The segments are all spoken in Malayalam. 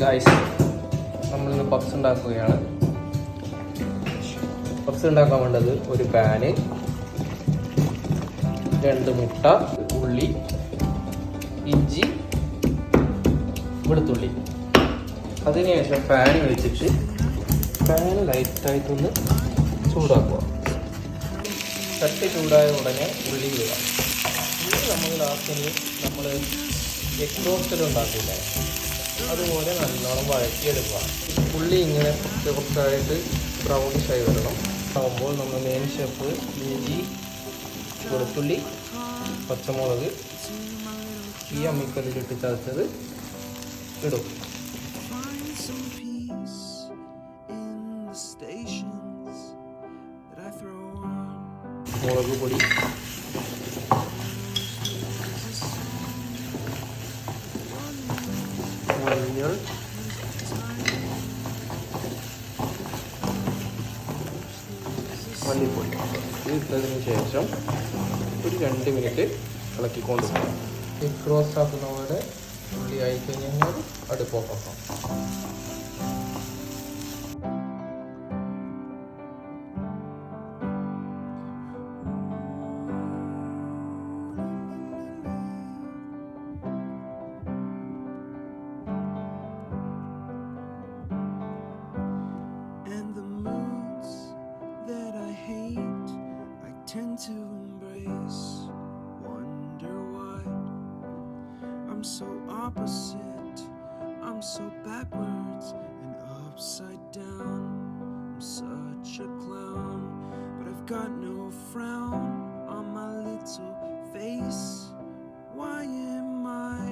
ഗൈസ്, നമ്മളിന്ന് പപ്സ് ഉണ്ടാക്കുകയാണ്. പപ്സ് ഉണ്ടാക്കാൻ വേണ്ടത് ഒരു പാന്, 2 മുട്ട, ഉള്ളി, ഇഞ്ചി, വെളുത്തുള്ളി. അതിനുശേഷം പാൻ വെച്ചിട്ട് പാൻ ലൈറ്റായിട്ടൊന്ന് ചൂടാക്കുക. ചട്ടി ചൂടായ ഉടനെ ഉള്ളി ഇടുക. ഉള്ളി നമ്മൾ ലാസ്റ്റിന് നമ്മൾ എഗ് റോസ്റ്റഡ് ഉണ്ടാക്കില്ല, അതുപോലെ നല്ലോണം വഴറ്റിയെടുക്കുക. ഉള്ളി ഇങ്ങനെ കുറച്ചായിട്ട് ബ്രൗണിഷായി വരണം. ആകുമ്പോൾ നമ്മൾ മെയിൻ ഷെഫ് ഇഞ്ചി, വെളുത്തുള്ളി, പച്ചമുളക് ഈ അമ്മിക്കല്ലിലിട്ട് ചതച്ചത് ഇടും. മുളക് പൊടി, മഞ്ഞൾ, മല്ലിപ്പൊടി. ഇത് ഇട്ടതിന് ശേഷം ഒരു 2 മിനിറ്റ് ഇളക്കിക്കൊണ്ട് പോകാം. എഗ് റോസ്റ്റ് ആക്കുന്നതോടെ ഉള്ളി ആയി കഴിഞ്ഞാൽ അടുപ്പ് ഓഫാക്കാം. Tend to embrace, wonder why I'm so opposite, I'm so backwards and upside down. I'm such a clown, but I've got no frown on my little face. Why am I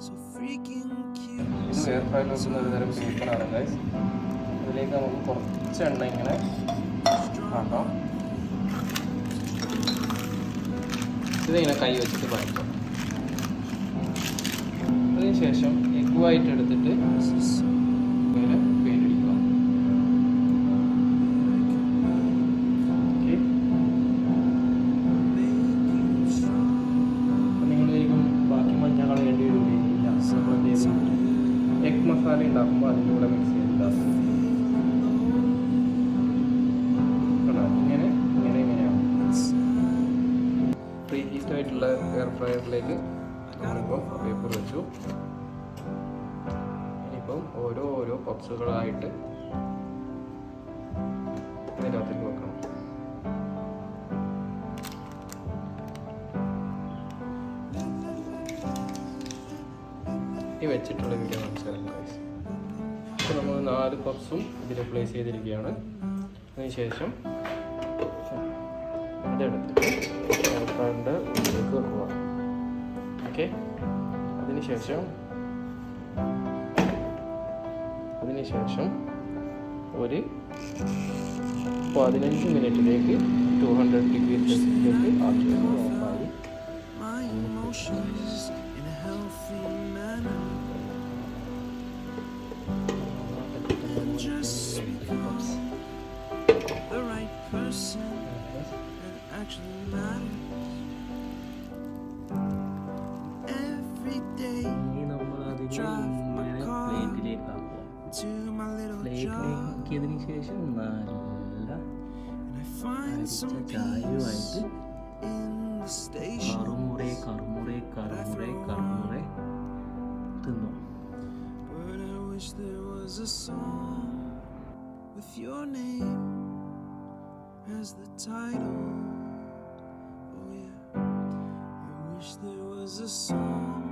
so freaking cute? ഇത് എയർ ഫ്രൈയിൽ വെക്കുന്ന ഒരു തരം പേപ്പറാണ് ഗൈസ്. അതിലേക്ക് നമുക്ക് കുറച്ച് എണ്ണ ഇങ്ങനെ ആക്കാം. ഇതിങ്ങനെ കൈ വെച്ചിട്ട് പറിക്കാം. അതിനുശേഷം എഗ് വൈറ്റ് എടുത്തിട്ട് ഇങ്ങനെ പേരടിക്കുക. നിങ്ങൾ ശരിക്കും ബാക്കി മഞ്ഞൾ വേണ്ടി വരില്ല. എഗ് മസാല ഉണ്ടാക്കുമ്പോൾ അതിൻ്റെ കൂടെ മിക്സ് ചെയ്തിട്ടുണ്ടാകും. പ്രീ ഹീറ്റ് ആയിട്ടുള്ള എയർ ഫ്രയറിലേക്ക് നമ്മളിപ്പോൾ പേപ്പർ വെച്ചു. ഇനിയിപ്പം ഓരോ പപ്സുകളായിട്ട് ഇതിനകത്തേക്ക് വെക്കണം. ഈ വെച്ചിട്ടുള്ള വീഡിയോ മനസ്സിലാക്കാം ഗൈസ്. അപ്പോൾ നമ്മൾ 4 പപ്സും ഇതിൽ പ്ലേസ് ചെയ്തിരിക്കുകയാണ്. അതിനുശേഷം ഇതെടുത്തിട്ട് ഫ്രണ്ട് ഉള്ളിലേക്ക് വെക്കുക. ഓക്കെ, അതിനുശേഷം ഒരു 15 മിനിറ്റിലേക്ക് 200 ഡിഗ്രി സെൽഷ്യസിലേക്ക് ആക്കി ഓഫായി. Actually matters every day. Drive my car to my little job, and I find some peace in the station. But I wish there was a song with your name as the title. I wish there was a song